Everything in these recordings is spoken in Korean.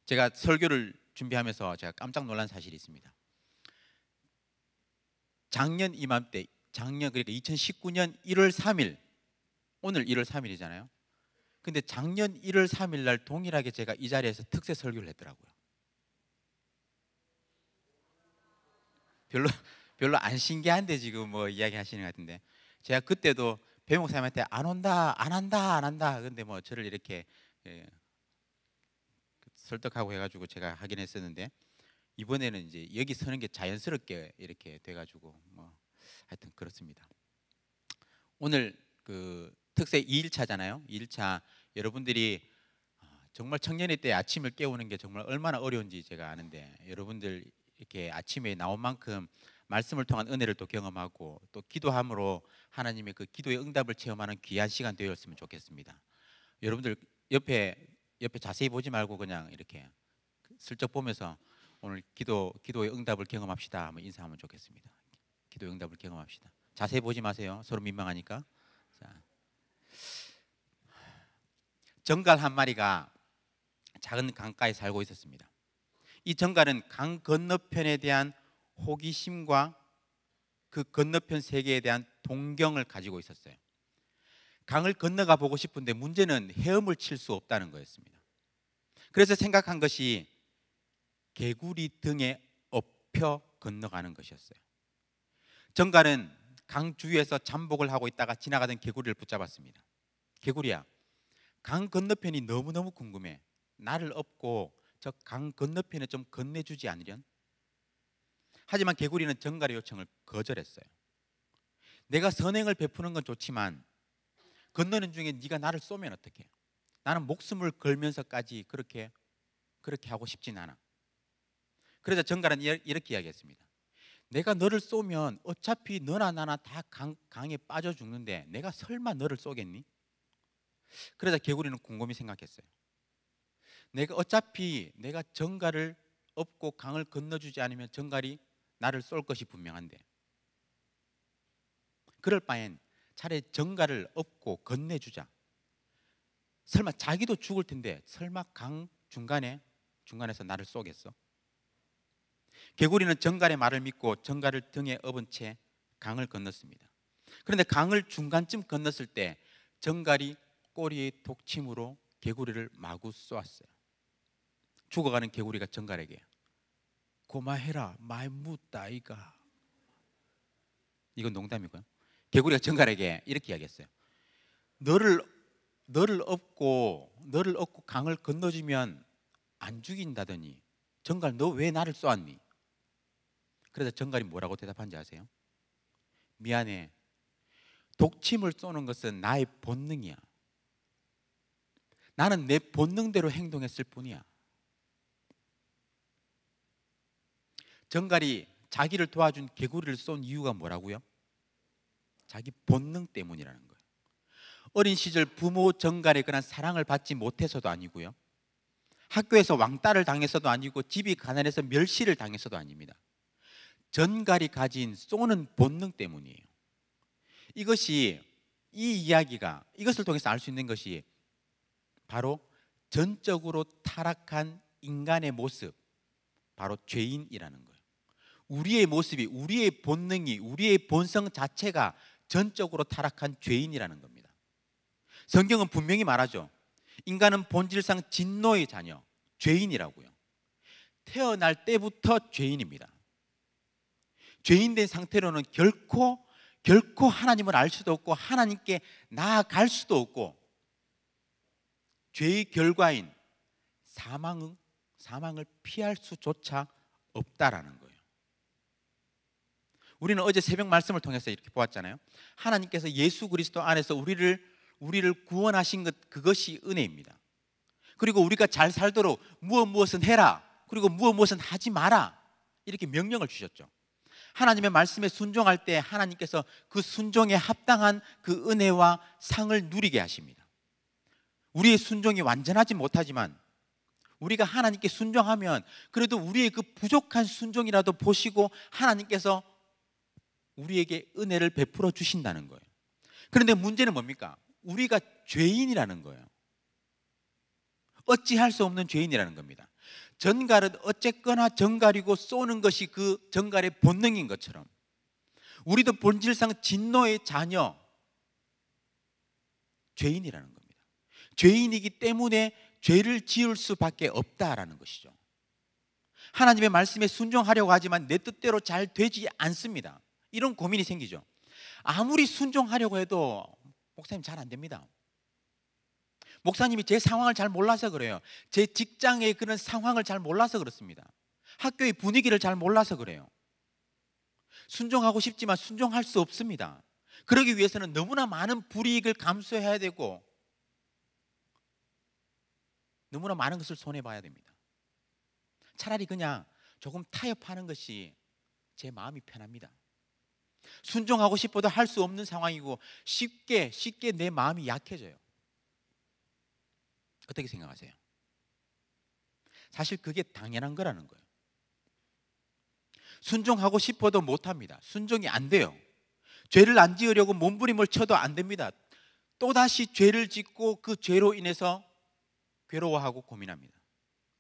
제가 설교를 준비하면서 제가 깜짝 놀란 사실이 있습니다. 작년 이맘때, 그러니까 2019년 1월 3일, 오늘 1월 3일이잖아요. 근데 작년 1월 3일 날 동일하게 제가 이 자리에서 특세 설교를 했더라고요. 별로 안 신기한데 지금 뭐 이야기 하시는 것 같은데, 제가 그때도 배 목사님한테 안 온다, 안 한다, 안 한다. 근데 뭐 저를 이렇게 설득하고 해가지고 제가 하긴 했었는데, 이번에는 이제 여기 서는 게 자연스럽게 이렇게 돼가지고 뭐 하여튼 그렇습니다. 오늘 그 특세 2일차잖아요. 2일차 여러분들이 정말 청년의 때 아침을 깨우는 게 정말 얼마나 어려운지 제가 아는데, 여러분들 이렇게 아침에 나온 만큼 말씀을 통한 은혜를 또 경험하고 또 기도함으로 하나님의 그 기도의 응답을 체험하는 귀한 시간 되었으면 좋겠습니다. 여러분들 옆에 자세히 보지 말고 그냥 이렇게 슬쩍 보면서 오늘 기도의 응답을 경험합시다 한번 인사하면 좋겠습니다. 기도의 응답을 경험합시다. 자세히 보지 마세요. 서로 민망하니까. 자, 정갈 한 마리가 작은 강가에 살고 있었습니다. 이 정갈은 강 건너편에 대한 호기심과 그 건너편 세계에 대한 동경을 가지고 있었어요. 강을 건너가 보고 싶은데 문제는 헤엄을 칠 수 없다는 거였습니다. 그래서 생각한 것이 개구리 등에 업혀 건너가는 것이었어요. 정갈은 강 주위에서 잠복을 하고 있다가 지나가던 개구리를 붙잡았습니다. 개구리야, 강 건너편이 너무너무 궁금해. 나를 업고 저 강 건너편에 좀 건네주지 않으련? 하지만 개구리는 정갈의 요청을 거절했어요. 내가 선행을 베푸는 건 좋지만 건너는 중에 네가 나를 쏘면 어떡해? 나는 목숨을 걸면서까지 그렇게 하고 싶진 않아. 그래서 정갈은 이렇게 이야기했습니다. 내가 너를 쏘면 어차피 너나 나나 다 강에 빠져 죽는데 내가 설마 너를 쏘겠니? 그래서 개구리는 곰곰이 생각했어요. 어차피 내가 정갈을 업고 강을 건너주지 않으면 정갈이 나를 쏠 것이 분명한데, 그럴 바엔 차라리 정갈을 업고 건네주자. 설마 자기도 죽을 텐데 설마 강 중간에서 나를 쏘겠어? 개구리는 정갈의 말을 믿고 정갈을 등에 업은 채 강을 건넜습니다. 그런데 강을 중간쯤 건넜을 때 정갈이 꼬리의 독침으로 개구리를 마구 쏘았어요. 죽어가는 개구리가 정갈에게 고마해라 많이 묻다 이가. 이건 농담이고요. 개구리가 정갈에게 이렇게 이야기했어요. 너를 업고 강을 건너주면 안 죽인다더니 정갈 너 왜 나를 쏘았니? 그래서 정갈이 뭐라고 대답한지 아세요? 미안해. 독침을 쏘는 것은 나의 본능이야. 나는 내 본능대로 행동했을 뿐이야. 정갈이 자기를 도와준 개구리를 쏜 이유가 뭐라고요? 자기 본능 때문이라는 거예요. 어린 시절 부모 정갈의 그런 사랑을 받지 못해서도 아니고요, 학교에서 왕따를 당해서도 아니고 집이 가난해서 멸시를 당해서도 아닙니다. 정갈이 가진 쏘는 본능 때문이에요. 이것을 통해서 알 수 있는 것이 바로 전적으로 타락한 인간의 모습, 바로 죄인이라는 거예요. 우리의 모습이, 우리의 본능이, 우리의 본성 자체가 전적으로 타락한 죄인이라는 겁니다. 성경은 분명히 말하죠. 인간은 본질상 진노의 자녀, 죄인이라고요. 태어날 때부터 죄인입니다. 죄인된 상태로는 결코 하나님을 알 수도 없고 하나님께 나아갈 수도 없고, 죄의 결과인 사망을 피할 수조차 없다라는 거예요. 우리는 어제 새벽 말씀을 통해서 이렇게 보았잖아요. 하나님께서 예수 그리스도 안에서 우리를 구원하신 것, 그것이 은혜입니다. 그리고 우리가 잘 살도록 무엇은 해라, 그리고 무엇은 하지 마라, 이렇게 명령을 주셨죠. 하나님의 말씀에 순종할 때 하나님께서 그 순종에 합당한 그 은혜와 상을 누리게 하십니다. 우리의 순종이 완전하지 못하지만 우리가 하나님께 순종하면 그래도 우리의 그 부족한 순종이라도 보시고 하나님께서 우리에게 은혜를 베풀어 주신다는 거예요. 그런데 문제는 뭡니까? 우리가 죄인이라는 거예요. 어찌할 수 없는 죄인이라는 겁니다. 전갈은 어쨌거나 전갈이고 쏘는 것이 그 전갈의 본능인 것처럼 우리도 본질상 진노의 자녀, 죄인이라는 겁니다. 죄인이기 때문에 죄를 지을 수밖에 없다라는 것이죠. 하나님의 말씀에 순종하려고 하지만 내 뜻대로 잘 되지 않습니다. 이런 고민이 생기죠. 아무리 순종하려고 해도 목사님 잘 안 됩니다. 목사님이 제 상황을 잘 몰라서 그래요. 제 직장의 그런 상황을 잘 몰라서 그렇습니다. 학교의 분위기를 잘 몰라서 그래요. 순종하고 싶지만 순종할 수 없습니다. 그러기 위해서는 너무나 많은 불이익을 감수해야 되고 너무나 많은 것을 손해봐야 됩니다. 차라리 그냥 조금 타협하는 것이 제 마음이 편합니다. 순종하고 싶어도 할 수 없는 상황이고 쉽게 내 마음이 약해져요. 어떻게 생각하세요? 사실 그게 당연한 거라는 거예요. 순종하고 싶어도 못합니다. 순종이 안 돼요. 죄를 안 지으려고 몸부림을 쳐도 안 됩니다. 또다시 죄를 짓고 그 죄로 인해서 괴로워하고 고민합니다.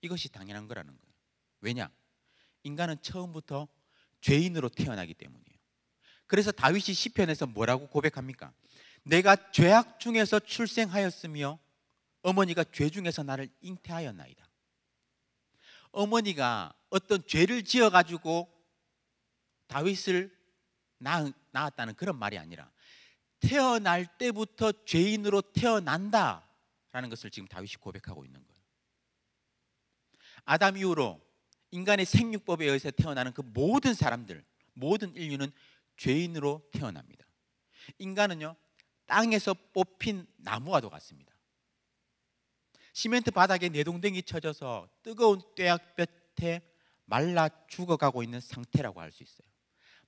이것이 당연한 거라는 거예요. 왜냐? 인간은 처음부터 죄인으로 태어나기 때문이에요. 그래서 다윗이 시편에서 뭐라고 고백합니까? 내가 죄악 중에서 출생하였으며 어머니가 죄 중에서 나를 잉태하였나이다. 어머니가 어떤 죄를 지어가지고 다윗을 낳았다는 그런 말이 아니라 태어날 때부터 죄인으로 태어난다라는 것을 지금 다윗이 고백하고 있는 거예요. 아담 이후로 인간의 생육법에 의해서 태어나는 그 모든 사람들, 모든 인류는 죄인으로 태어납니다. 인간은요, 땅에서 뽑힌 나무와도 같습니다. 시멘트 바닥에 내동댕이 쳐져서 뜨거운 뙤약볕에 말라 죽어가고 있는 상태라고 할 수 있어요.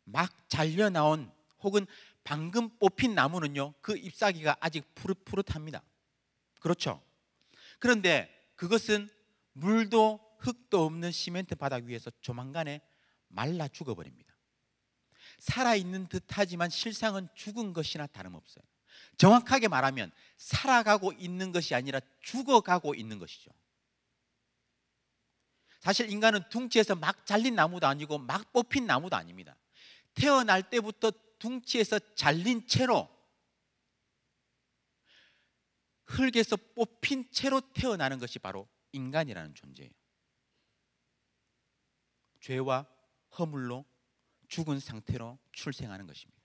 막 잘려나온 혹은 방금 뽑힌 나무는요, 그 잎사귀가 아직 푸릇푸릇합니다. 그렇죠? 그런데 그것은 물도 흙도 없는 시멘트 바닥 위에서 조만간에 말라 죽어버립니다. 살아있는 듯하지만 실상은 죽은 것이나 다름없어요. 정확하게 말하면 살아가고 있는 것이 아니라 죽어가고 있는 것이죠. 사실 인간은 둥치에서 막 잘린 나무도 아니고 막 뽑힌 나무도 아닙니다. 태어날 때부터 둥치에서 잘린 채로 흙에서 뽑힌 채로 태어나는 것이 바로 인간이라는 존재예요. 죄와 허물로 죽은 상태로 출생하는 것입니다.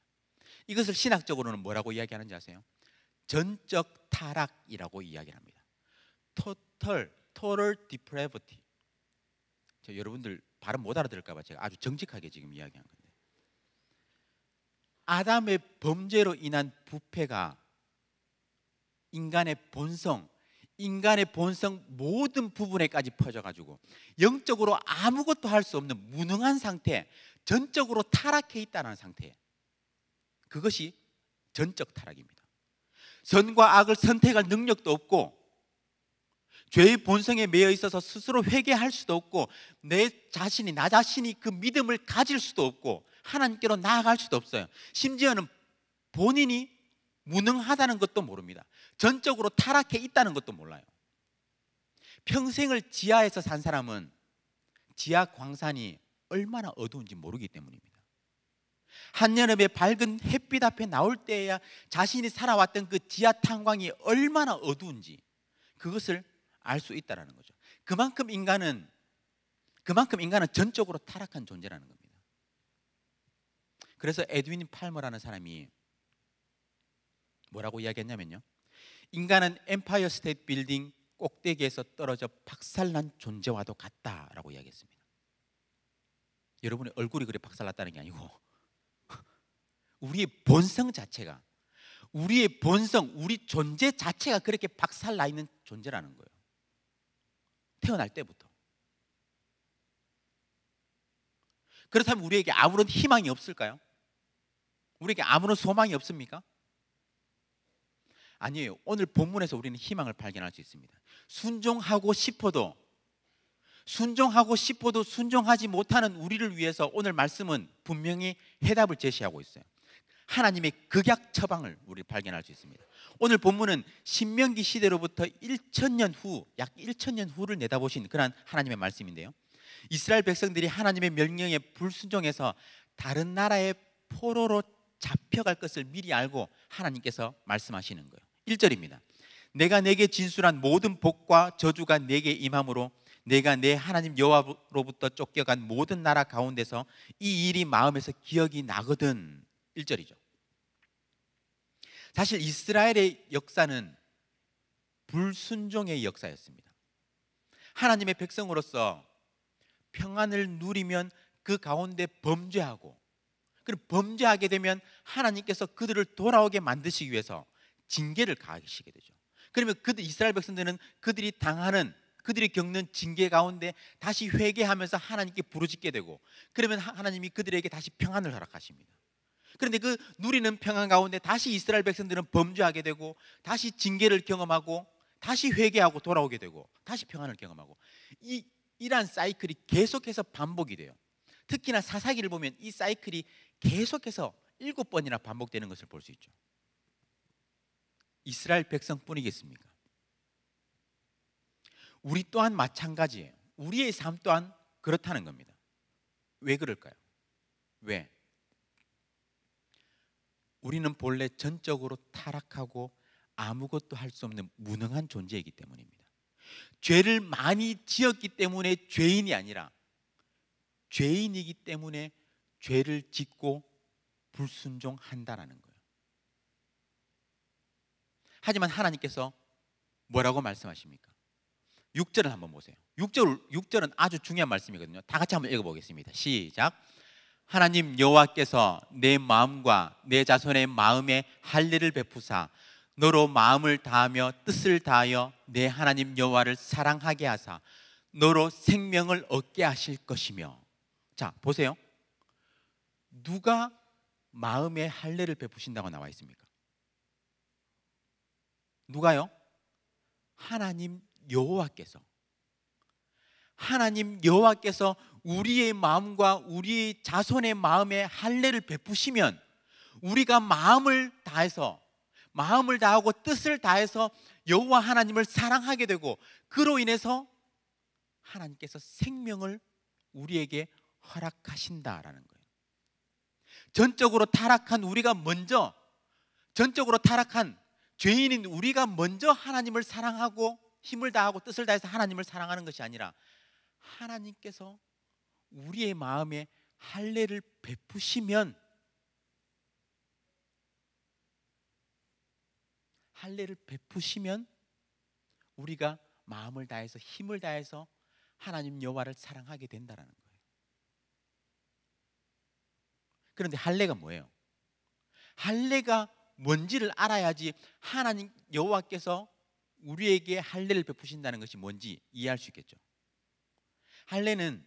이것을 신학적으로는 뭐라고 이야기하는지 아세요? 전적 타락이라고 이야기를 합니다. Total depravity. 여러분들 발음 못 알아들을까 봐 제가 아주 정직하게 지금 이야기한 건데, 아담의 범죄로 인한 부패가 인간의 본성 모든 부분에까지 퍼져가지고 영적으로 아무것도 할 수 없는 무능한 상태, 전적으로 타락해 있다는 상태, 그것이 전적 타락입니다. 선과 악을 선택할 능력도 없고 죄의 본성에 매여 있어서 스스로 회개할 수도 없고 나 자신이 그 믿음을 가질 수도 없고 하나님께로 나아갈 수도 없어요. 심지어는 본인이 무능하다는 것도 모릅니다. 전적으로 타락해 있다는 것도 몰라요. 평생을 지하에서 산 사람은 지하 광산이 얼마나 어두운지 모르기 때문입니다. 한여름에 밝은 햇빛 앞에 나올 때에야 자신이 살아왔던 그 지하 탄광이 얼마나 어두운지 그것을 알 수 있다는 거죠. 그만큼 인간은 전적으로 타락한 존재라는 겁니다. 그래서 에드윈 팔머라는 사람이 뭐라고 이야기했냐면요, 인간은 엠파이어 스테이트 빌딩 꼭대기에서 떨어져 박살난 존재와도 같다라고 이야기했습니다. 여러분의 얼굴이 그래 박살났다는 게 아니고 우리의 본성 자체가, 우리의 본성, 우리 존재 자체가 그렇게 박살나 있는 존재라는 거예요. 태어날 때부터. 그렇다면 우리에게 아무런 희망이 없을까요? 우리에게 아무런 소망이 없습니까? 아니에요. 오늘 본문에서 우리는 희망을 발견할 수 있습니다. 순종하고 싶어도 순종하지 못하는 우리를 위해서 오늘 말씀은 분명히 해답을 제시하고 있어요. 하나님의 극약 처방을 우리 발견할 수 있습니다. 오늘 본문은 신명기 시대로부터 1000년 후, 약 1000년 후를 내다보신 그러한 하나님의 말씀인데요, 이스라엘 백성들이 하나님의 명령에 불순종해서 다른 나라의 포로로 잡혀갈 것을 미리 알고 하나님께서 말씀하시는 거예요. 1절입니다. 내가 내게 진술한 모든 복과 저주가 내게 임함으로 내가 내 하나님 여호와로부터 쫓겨간 모든 나라 가운데서 이 일이 마음에서 기억이 나거든. 1절이죠. 사실 이스라엘의 역사는 불순종의 역사였습니다. 하나님의 백성으로서 평안을 누리면 그 가운데 범죄하고, 그리고 범죄하게 되면 하나님께서 그들을 돌아오게 만드시기 위해서 징계를 가하시게 되죠. 그러면 이스라엘 백성들은 그들이 겪는 징계 가운데 다시 회개하면서 하나님께 부르짖게 되고, 그러면 하나님이 그들에게 다시 평안을 허락하십니다. 그런데 그 누리는 평안 가운데 다시 이스라엘 백성들은 범죄하게 되고, 다시 징계를 경험하고, 다시 회개하고 돌아오게 되고, 다시 평안을 경험하고, 이러한 사이클이 계속해서 반복이 돼요. 특히나 사사기를 보면 이 사이클이 계속해서 7번이나 반복되는 것을 볼 수 있죠. 이스라엘 백성뿐이겠습니까? 우리 또한 마찬가지예요. 우리의 삶 또한 그렇다는 겁니다. 왜 그럴까요? 왜? 우리는 본래 전적으로 타락하고 아무것도 할 수 없는 무능한 존재이기 때문입니다. 죄를 많이 지었기 때문에 죄인이 아니라 죄인이기 때문에 죄를 짓고 불순종한다라는 거예요. 하지만 하나님께서 뭐라고 말씀하십니까? 6절을 한번 보세요. 6절은 아주 중요한 말씀이거든요. 다 같이 한번 읽어보겠습니다. 시작. 하나님 여호와께서 내 마음과 내 자손의 마음에 할례를 베푸사 너로 마음을 다하며 뜻을 다하여 내 하나님 여호와를 사랑하게 하사 너로 생명을 얻게 하실 것이며. 자, 보세요. 누가 마음에 할례를 베푸신다고 나와 있습니까? 누가요? 하나님 여호와께서. 하나님 여호와께서 우리의 마음과 우리의 자손의 마음에 할례를 베푸시면 우리가 마음을 다하고 뜻을 다해서 여호와 하나님을 사랑하게 되고, 그로 인해서 하나님께서 생명을 우리에게 허락하신다라는 거예요. 전적으로 타락한 죄인인 우리가 먼저 하나님을 사랑하고 힘을 다하고 뜻을 다해서 하나님을 사랑하는 것이 아니라 하나님께서 우리의 마음에 할례를 베푸시면 우리가 마음을 다해서 힘을 다해서 하나님 여호와를 사랑하게 된다라는 거예요. 그런데 할례가 뭐예요? 할례가 뭔지를 알아야지 하나님 여호와께서 우리에게 할례를 베푸신다는 것이 뭔지 이해할 수 있겠죠. 할례는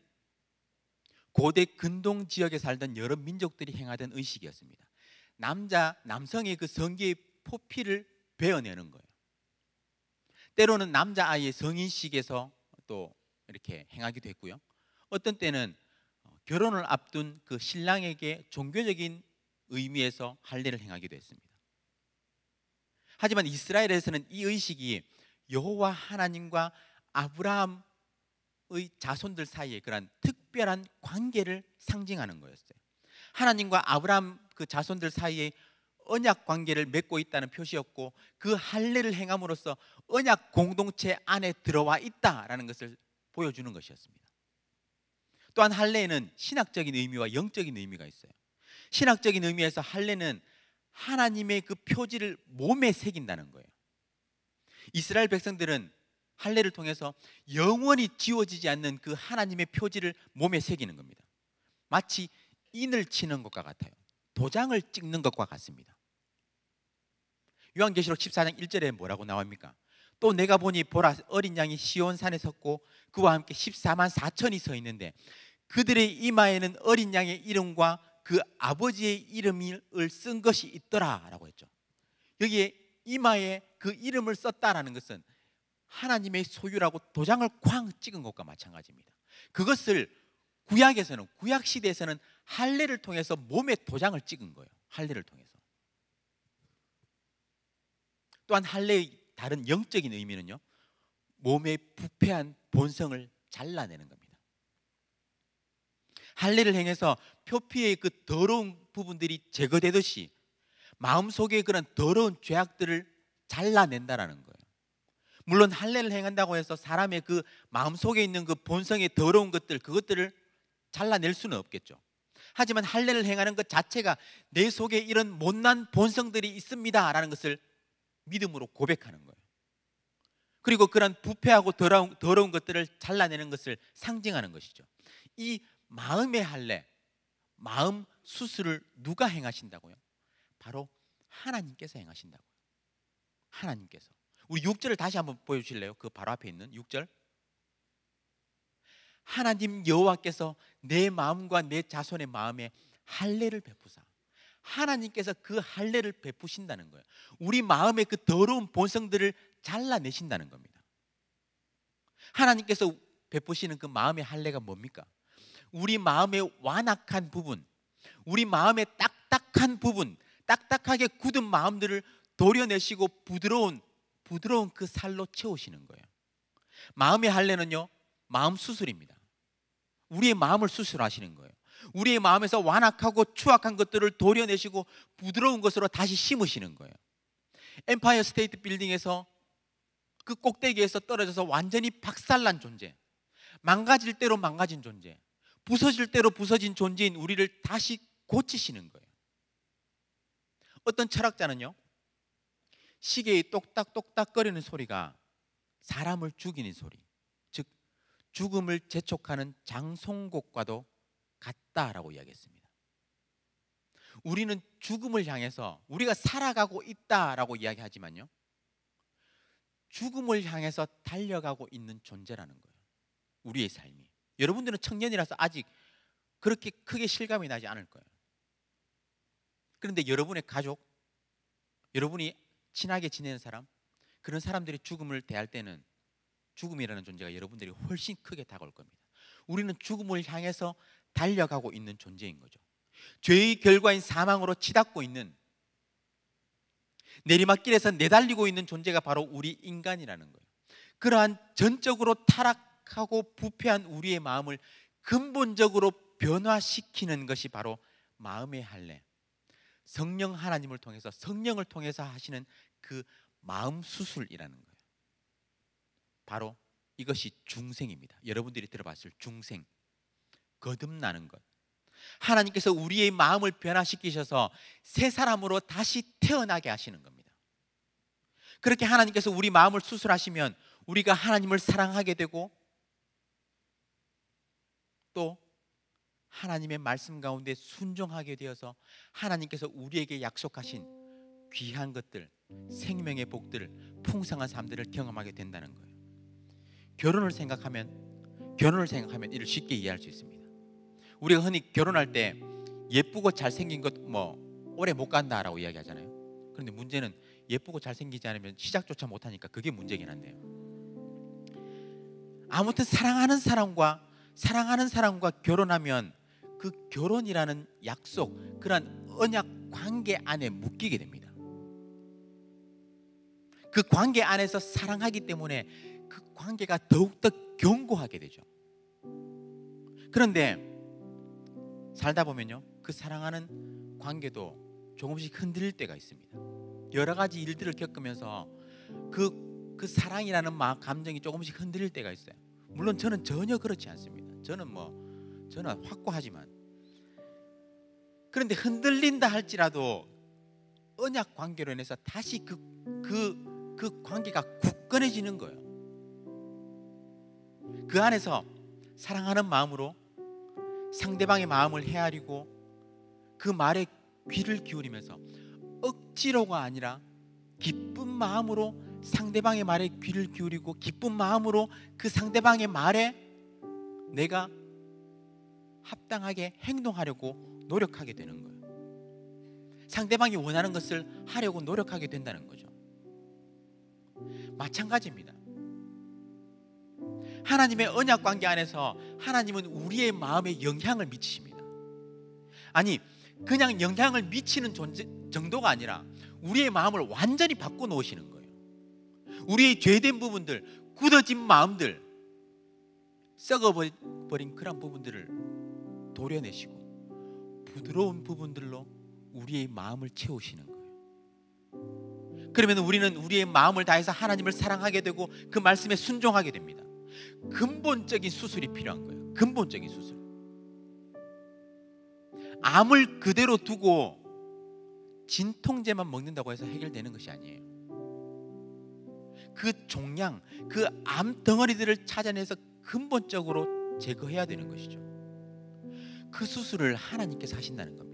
고대 근동 지역에 살던 여러 민족들이 행하던 의식이었습니다. 남성의 그 성기의 포피를 베어내는 거예요. 때로는 남자아이의 성인식에서 또 이렇게 행하기도 했고요. 어떤 때는 결혼을 앞둔 그 신랑에게 종교적인 의미에서 할례를 행하기도 했습니다. 하지만 이스라엘에서는 이 의식이 여호와 하나님과 아브라함의 자손들 사이에 그런 특별한 관계를 상징하는 거였어요. 하나님과 아브라함 그 자손들 사이에 언약 관계를 맺고 있다는 표시였고, 그 할례를 행함으로써 언약 공동체 안에 들어와 있다라는 것을 보여주는 것이었습니다. 또한 할례에는 신학적인 의미와 영적인 의미가 있어요. 신학적인 의미에서 할례는 하나님의 그 표지를 몸에 새긴다는 거예요. 이스라엘 백성들은 할례를 통해서 영원히 지워지지 않는 그 하나님의 표지를 몸에 새기는 겁니다. 마치 인을 치는 것과 같아요. 도장을 찍는 것과 같습니다. 요한계시록 14장 1절에 뭐라고 나옵니까? 또 내가 보니 보라 어린 양이 시온산에 섰고 그와 함께 14만 4천이 서 있는데 그들의 이마에는 어린 양의 이름과 그 아버지의 이름을 쓴 것이 있더라 라고 했죠. 여기에 이마에 그 이름을 썼다라는 것은 하나님의 소유라고 도장을 쾅 찍은 것과 마찬가지입니다. 그것을 구약 시대에서는 할례를 통해서 몸에 도장을 찍은 거예요. 할례를 통해서. 또한 할례의 다른 영적인 의미는요, 몸의 부패한 본성을 잘라내는 겁니다. 할례를 행해서 표피의 그 더러운 부분들이 제거되듯이 마음속에 그런 더러운 죄악들을 잘라낸다라는 거예요. 물론 할례를 행한다고 해서 사람의 그 마음속에 있는 그 본성의 더러운 것들, 그것들을 잘라낼 수는 없겠죠. 하지만 할례를 행하는 것 자체가 내 속에 이런 못난 본성들이 있습니다 라는 것을 믿음으로 고백하는 거예요. 그리고 그런 부패하고 더러운 것들을 잘라내는 것을 상징하는 것이죠. 이 마음의 할례, 마음 수술을 누가 행하신다고요? 바로 하나님께서 행하신다고요. 하나님께서. 우리 6절을 다시 한번 보여주실래요? 그 바로 앞에 있는 6절. 하나님 여호와께서 내 마음과 내 자손의 마음에 할례를 베푸사. 하나님께서 그 할례를 베푸신다는 거예요. 우리 마음의 그 더러운 본성들을 잘라내신다는 겁니다. 하나님께서 베푸시는 그 마음의 할례가 뭡니까? 우리 마음의 완악한 부분, 우리 마음의 딱딱한 부분, 딱딱하게 굳은 마음들을 도려내시고 부드러운 그 살로 채우시는 거예요. 마음의 할례는요, 마음 수술입니다. 우리의 마음을 수술하시는 거예요. 우리의 마음에서 완악하고 추악한 것들을 도려내시고 부드러운 것으로 다시 심으시는 거예요. 엠파이어 스테이트 빌딩에서 그 꼭대기에서 떨어져서 완전히 박살난 존재, 망가질 대로 망가진 존재, 부서질 대로 부서진 존재인 우리를 다시 고치시는 거예요. 어떤 철학자는요, 시계의 똑딱똑딱 거리는 소리가 사람을 죽이는 소리, 즉 죽음을 재촉하는 장송곡과도 같다라고 이야기했습니다. 우리는 죽음을 향해서 우리가 살아가고 있다라고 이야기하지만요, 죽음을 향해서 달려가고 있는 존재라는 거예요. 우리의 삶이. 여러분들은 청년이라서 아직 그렇게 크게 실감이 나지 않을 거예요. 그런데 여러분의 가족, 여러분이 친하게 지내는 사람, 그런 사람들이 죽음을 대할 때는 죽음이라는 존재가 여러분들이 훨씬 크게 다가올 겁니다. 우리는 죽음을 향해서 달려가고 있는 존재인 거죠. 죄의 결과인 사망으로 치닫고 있는, 내리막길에서 내달리고 있는 존재가 바로 우리 인간이라는 거예요. 그러한 전적으로 타락하고 부패한 우리의 마음을 근본적으로 변화시키는 것이 바로 마음의 할례, 성령 하나님을 통해서, 성령을 통해서 하시는 그 마음 수술이라는 거예요. 바로 이것이 중생입니다. 여러분들이 들어봤을 중생, 거듭나는 것. 하나님께서 우리의 마음을 변화시키셔서 새 사람으로 다시 태어나게 하시는 겁니다. 그렇게 하나님께서 우리 마음을 수술하시면 우리가 하나님을 사랑하게 되고, 또 하나님의 말씀 가운데 순종하게 되어서 하나님께서 우리에게 약속하신 귀한 것들, 생명의 복들, 풍성한 삶들을 경험하게 된다는 거예요. 결혼을 생각하면 이를 쉽게 이해할 수 있습니다. 우리가 흔히 결혼할 때 예쁘고 잘생긴 것 오래 못 간다라고 이야기하잖아요. 그런데 문제는 예쁘고 잘생기지 않으면 시작조차 못하니까 그게 문제긴 한데요. 아무튼 사랑하는 사람과 결혼하면 그 결혼이라는 약속, 그런 언약 관계 안에 묶이게 됩니다. 그 관계 안에서 사랑하기 때문에 그 관계가 더욱더 견고하게 되죠. 그런데 살다 보면요, 그 사랑하는 관계도 조금씩 흔들릴 때가 있습니다. 여러 가지 일들을 겪으면서 그 사랑이라는 감정이 조금씩 흔들릴 때가 있어요. 물론 저는 전혀 그렇지 않습니다. 저는 확고하지만, 그런데 흔들린다 할지라도 언약 관계로 인해서 다시 그 관계가 굳건해지는 거예요. 그 안에서 사랑하는 마음으로 상대방의 마음을 헤아리고 그 말에 귀를 기울이면서 억지로가 아니라 기쁜 마음으로 상대방의 말에 귀를 기울이고, 기쁜 마음으로 그 상대방의 말에 내가 합당하게 행동하려고 노력하게 되는 거예요. 상대방이 원하는 것을 하려고 노력하게 된다는 거죠. 마찬가지입니다. 하나님의 언약 관계 안에서 하나님은 우리의 마음에 영향을 미치십니다. 아니, 그냥 영향을 미치는 정도가 아니라 우리의 마음을 완전히 바꿔놓으시는 거예요. 우리의 죄된 부분들, 굳어진 마음들, 썩어버린 그런 부분들을 도려내시고 부드러운 부분들로 우리의 마음을 채우시는 거예요. 그러면 우리는 우리의 마음을 다해서 하나님을 사랑하게 되고 그 말씀에 순종하게 됩니다. 근본적인 수술이 필요한 거예요. 근본적인 수술. 암을 그대로 두고 진통제만 먹는다고 해서 해결되는 것이 아니에요. 그 종양, 그 암 덩어리들을 찾아내서 근본적으로 제거해야 되는 것이죠. 그 수술을 하나님께서 하신다는 겁니다.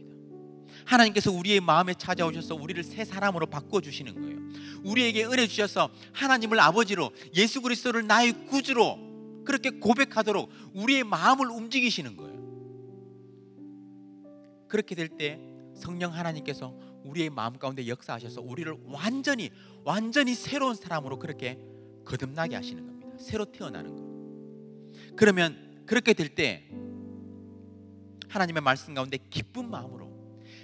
하나님께서 우리의 마음에 찾아오셔서 우리를 새 사람으로 바꿔주시는 거예요. 우리에게 은혜 주셔서 하나님을 아버지로, 예수 그리스도를 나의 구주로 그렇게 고백하도록 우리의 마음을 움직이시는 거예요. 그렇게 될 때 성령 하나님께서 우리의 마음 가운데 역사하셔서 우리를 완전히 새로운 사람으로 그렇게 거듭나게 하시는 겁니다. 새로 태어나는 거. 그러면 그렇게 될 때 하나님의 말씀 가운데 기쁜 마음으로,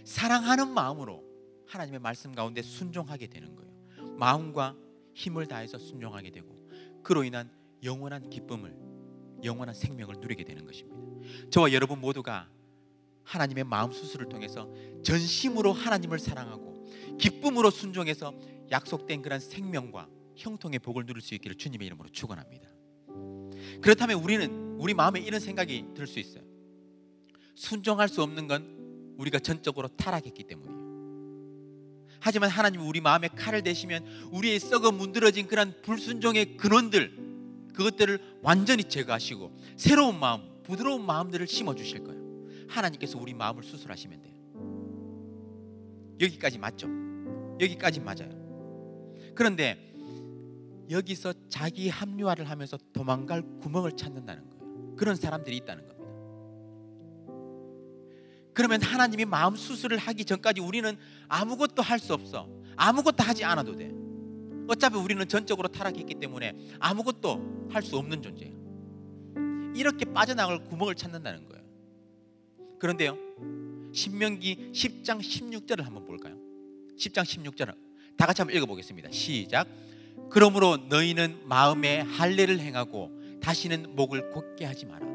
사랑하는 마음으로 하나님의 말씀 가운데 순종하게 되는 거예요. 마음과 힘을 다해서 순종하게 되고 그로 인한 영원한 기쁨을, 영원한 생명을 누리게 되는 것입니다. 저와 여러분 모두가 하나님의 마음 수술을 통해서 전심으로 하나님을 사랑하고 기쁨으로 순종해서 약속된 그런 생명과 형통의 복을 누릴 수 있기를 주님의 이름으로 축원합니다. 그렇다면 우리 마음에 이런 생각이 들 수 있어요. 순종할 수 없는 건 우리가 전적으로 타락했기 때문이에요. 하지만 하나님이 우리 마음에 칼을 대시면 우리의 썩어 문드러진 그런 불순종의 근원들, 그것들을 완전히 제거하시고 새로운 마음, 부드러운 마음들을 심어주실 거예요. 하나님께서 우리 마음을 수술하시면 돼요. 여기까지 맞죠? 여기까지 맞아요. 그런데 여기서 자기 합리화를 하면서 도망갈 구멍을 찾는다는 거예요. 그런 사람들이 있다는 겁니다. 그러면 하나님이 마음 수술을 하기 전까지 우리는 아무것도 할 수 없어. 아무것도 하지 않아도 돼. 어차피 우리는 전적으로 타락했기 때문에 아무것도 할 수 없는 존재예요. 이렇게 빠져나갈 구멍을 찾는다는 거예요. 그런데요, 신명기 10장 16절을 한번 볼까요? 10장 16절을 다 같이 한번 읽어보겠습니다. 시작. 그러므로 너희는 마음에 할례를 행하고 다시는 목을 곧게 하지 마라.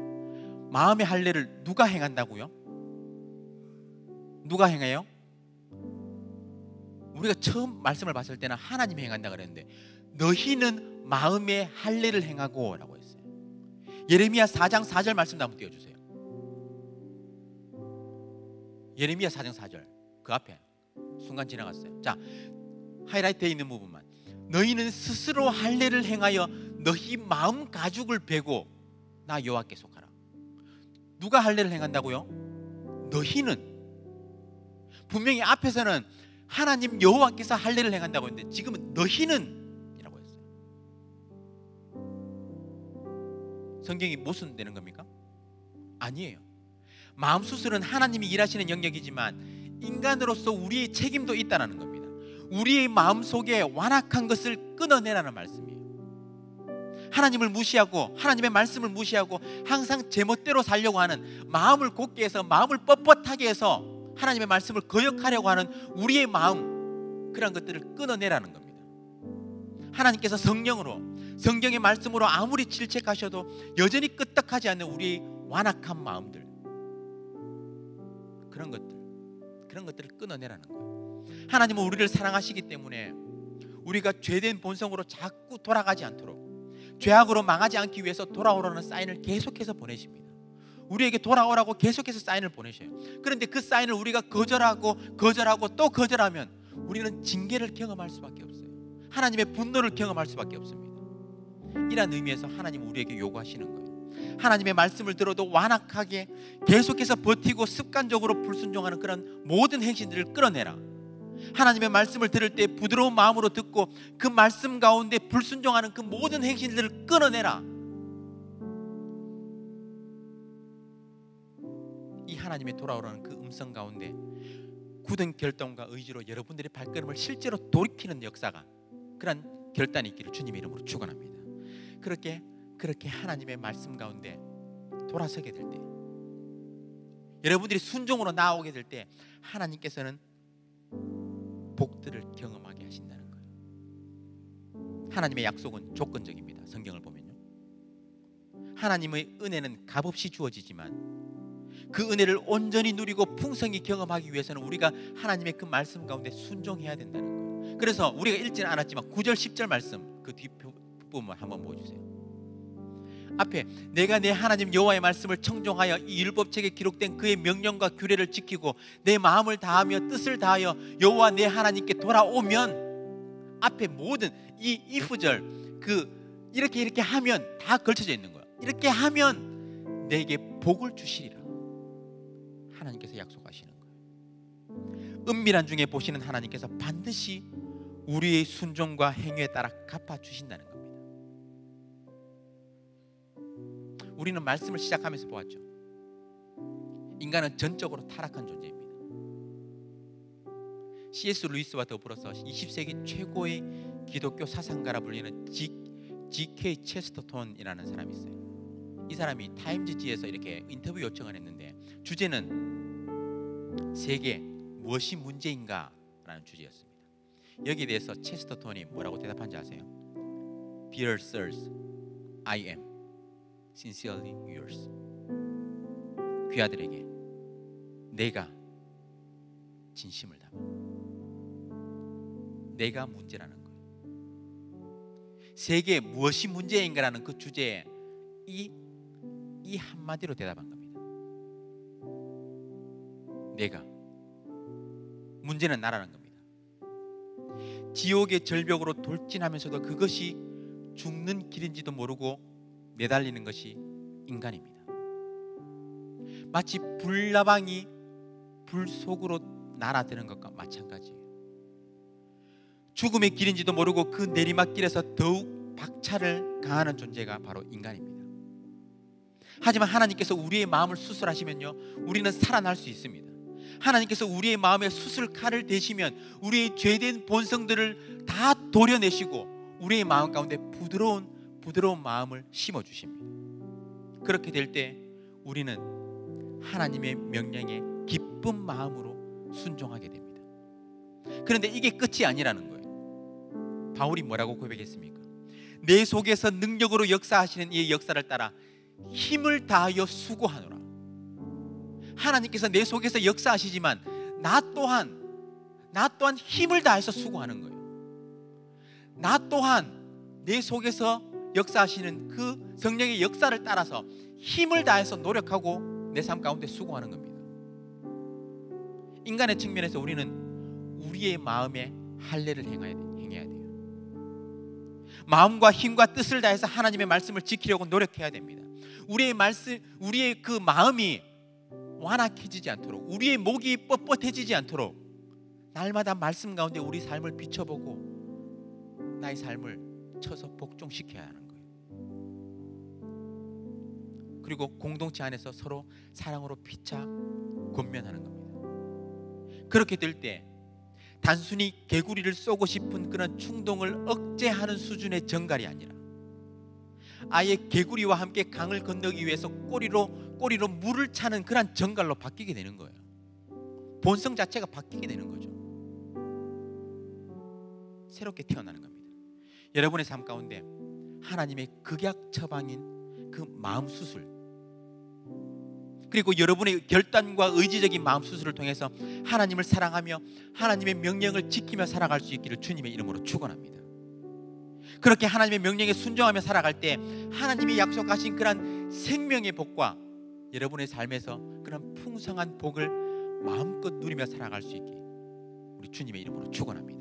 마음의 할례를 누가 행한다고요? 누가 행해요? 우리가 처음 말씀을 봤을 때는 하나님이 행한다 그랬는데 너희는 마음의 할례를 행하고 라고 했어요. 예레미야 4장 4절 말씀도 한번 띄워주세요. 예레미야 4장 4절 그 앞에 순간 지나갔어요. 자, 하이라이트에 있는 부분만. 너희는 스스로 할례를 행하여 너희 마음 가죽을 베고 나 여호와께 속하라. 누가 할례를 행한다고요? 너희는. 분명히 앞에서는 하나님 여호와께서 할례를 행한다고 했는데 지금은 너희는 이라고 했어요. 성경이 모순되는 겁니까? 아니에요. 마음 수술은 하나님이 일하시는 영역이지만 인간으로서 우리의 책임도 있다는 겁니다. 우리의 마음 속에 완악한 것을 끊어내라는 말씀이에요. 하나님을 무시하고 하나님의 말씀을 무시하고 항상 제멋대로 살려고 하는, 마음을 곧게 해서 마음을 뻣뻣하게 해서 하나님의 말씀을 거역하려고 하는 우리의 마음, 그런 것들을 끊어내라는 겁니다. 하나님께서 성령으로, 성경의 말씀으로 아무리 질책하셔도 여전히 끄떡하지 않는 우리의 완악한 마음들, 그런 것들을 끊어내라는 거예요. 하나님은 우리를 사랑하시기 때문에 우리가 죄된 본성으로 자꾸 돌아가지 않도록, 죄악으로 망하지 않기 위해서 돌아오라는 사인을 계속해서 보내십니다. 우리에게 돌아오라고 계속해서 사인을 보내셔요. 그런데 그 사인을 우리가 거절하고 또 거절하면 우리는 징계를 경험할 수밖에 없어요. 하나님의 분노를 경험할 수밖에 없습니다. 이런 의미에서 하나님은 우리에게 요구하시는 거예요. 하나님의 말씀을 들어도 완악하게 계속해서 버티고 습관적으로 불순종하는 그런 모든 행실들을 끌어내라. 하나님의 말씀을 들을 때 부드러운 마음으로 듣고 그 말씀 가운데 불순종하는 그 모든 행실들을 끊어내라. 이 하나님의 돌아오라는 그 음성 가운데 굳은 결단과 의지로 여러분들의 발걸음을 실제로 돌이키는 역사가, 그런 결단이 있기를 주님의 이름으로 축원합니다. 그렇게 그렇게 하나님의 말씀 가운데 돌아서게 될 때, 여러분들이 순종으로 나오게 될 때 하나님께서는 복들을 경험하게 하신다는 거예요. 하나님의 약속은 조건적입니다. 성경을 보면요, 하나님의 은혜는 값없이 주어지지만 그 은혜를 온전히 누리고 풍성히 경험하기 위해서는 우리가 하나님의 그 말씀 가운데 순종해야 된다는 거예요. 그래서 우리가 읽지는 않았지만 9절 10절 말씀, 그 뒷부분 한번 보여주세요. 앞에 내가 내 하나님 여호와의 말씀을 청종하여 이 율법책에 기록된 그의 명령과 규례를 지키고 내 마음을 다하며 뜻을 다하여 여호와 내 하나님께 돌아오면, 앞에 모든 이 if절, 그 이렇게 하면 다 걸쳐져 있는 거야. 이렇게 하면 내게 복을 주시리라 하나님께서 약속하시는 거예요. 은밀한 중에 보시는 하나님께서 반드시 우리의 순종과 행위에 따라 갚아주신다는 겁니다. 우리는 말씀을 시작하면서 보았죠. 인간은 전적으로 타락한 존재입니다. C.S. 루이스와 더불어서 20세기 최고의 기독교 사상가라 불리는 G.K. 체스터톤이라는 사람이 있어요. 이 사람이 타임즈지에서 이렇게 인터뷰 요청을 했는데, 주제는 세계 무엇이 문제인가 라는 주제였습니다. 여기에 대해서 체스터톤이 뭐라고 대답한지 아세요? Dear sirs, I am sincerely yours. 귀하들에게 내가 진심을 담아. 내가 문제라는 거예요. 세계에 무엇이 문제인가라는 그 주제에 이 한마디로 대답한 겁니다. 내가. 문제는 나라는 겁니다. 지옥의 절벽으로 돌진하면서도 그것이 죽는 길인지도 모르고 매달리는 것이 인간입니다. 마치 불나방이 불 속으로 날아드는 것과 마찬가지예요. 죽음의 길인지도 모르고 그 내리막길에서 더욱 박차를 가하는 존재가 바로 인간입니다. 하지만 하나님께서 우리의 마음을 수술하시면요, 우리는 살아날 수 있습니다. 하나님께서 우리의 마음에 수술 칼을 대시면 우리의 죄된 본성들을 다 도려내시고 우리의 마음 가운데 부드러운 마음을 심어주십니다. 그렇게 될 때 우리는 하나님의 명령에 기쁜 마음으로 순종하게 됩니다. 그런데 이게 끝이 아니라는 거예요. 바울이 뭐라고 고백했습니까? 내 속에서 능력으로 역사하시는 이 역사를 따라 힘을 다하여 수고하노라. 하나님께서 내 속에서 역사하시지만 나 또한 힘을 다해서 수고하는 거예요. 나 또한 내 속에서 역사하시는 그 성령의 역사를 따라서 힘을 다해서 노력하고 내 삶 가운데 수고하는 겁니다. 인간의 측면에서 우리는 우리의 마음에 할례를 행해야 돼요. 마음과 힘과 뜻을 다해서 하나님의 말씀을 지키려고 노력해야 됩니다. 우리의 그 마음이 완악해지지 않도록, 우리의 목이 뻣뻣해지지 않도록 날마다 말씀 가운데 우리 삶을 비춰보고 나의 삶을 쳐서 복종시켜야 하는 거예요. 그리고 공동체 안에서 서로 사랑으로 피차 권면하는 겁니다. 그렇게 될 때 단순히 개구리를 쏘고 싶은 그런 충동을 억제하는 수준의 정갈이 아니라 아예 개구리와 함께 강을 건너기 위해서 꼬리로 물을 차는 그런 정갈로 바뀌게 되는 거예요. 본성 자체가 바뀌게 되는 거죠. 새롭게 태어나는 겁니다. 여러분의 삶 가운데 하나님의 극약 처방인 그 마음 수술, 그리고 여러분의 결단과 의지적인 마음 수술을 통해서 하나님을 사랑하며 하나님의 명령을 지키며 살아갈 수 있기를 주님의 이름으로 축원합니다. 그렇게 하나님의 명령에 순종하며 살아갈 때 하나님이 약속하신 그런 생명의 복과 여러분의 삶에서 그런 풍성한 복을 마음껏 누리며 살아갈 수 있게 우리 주님의 이름으로 축원합니다.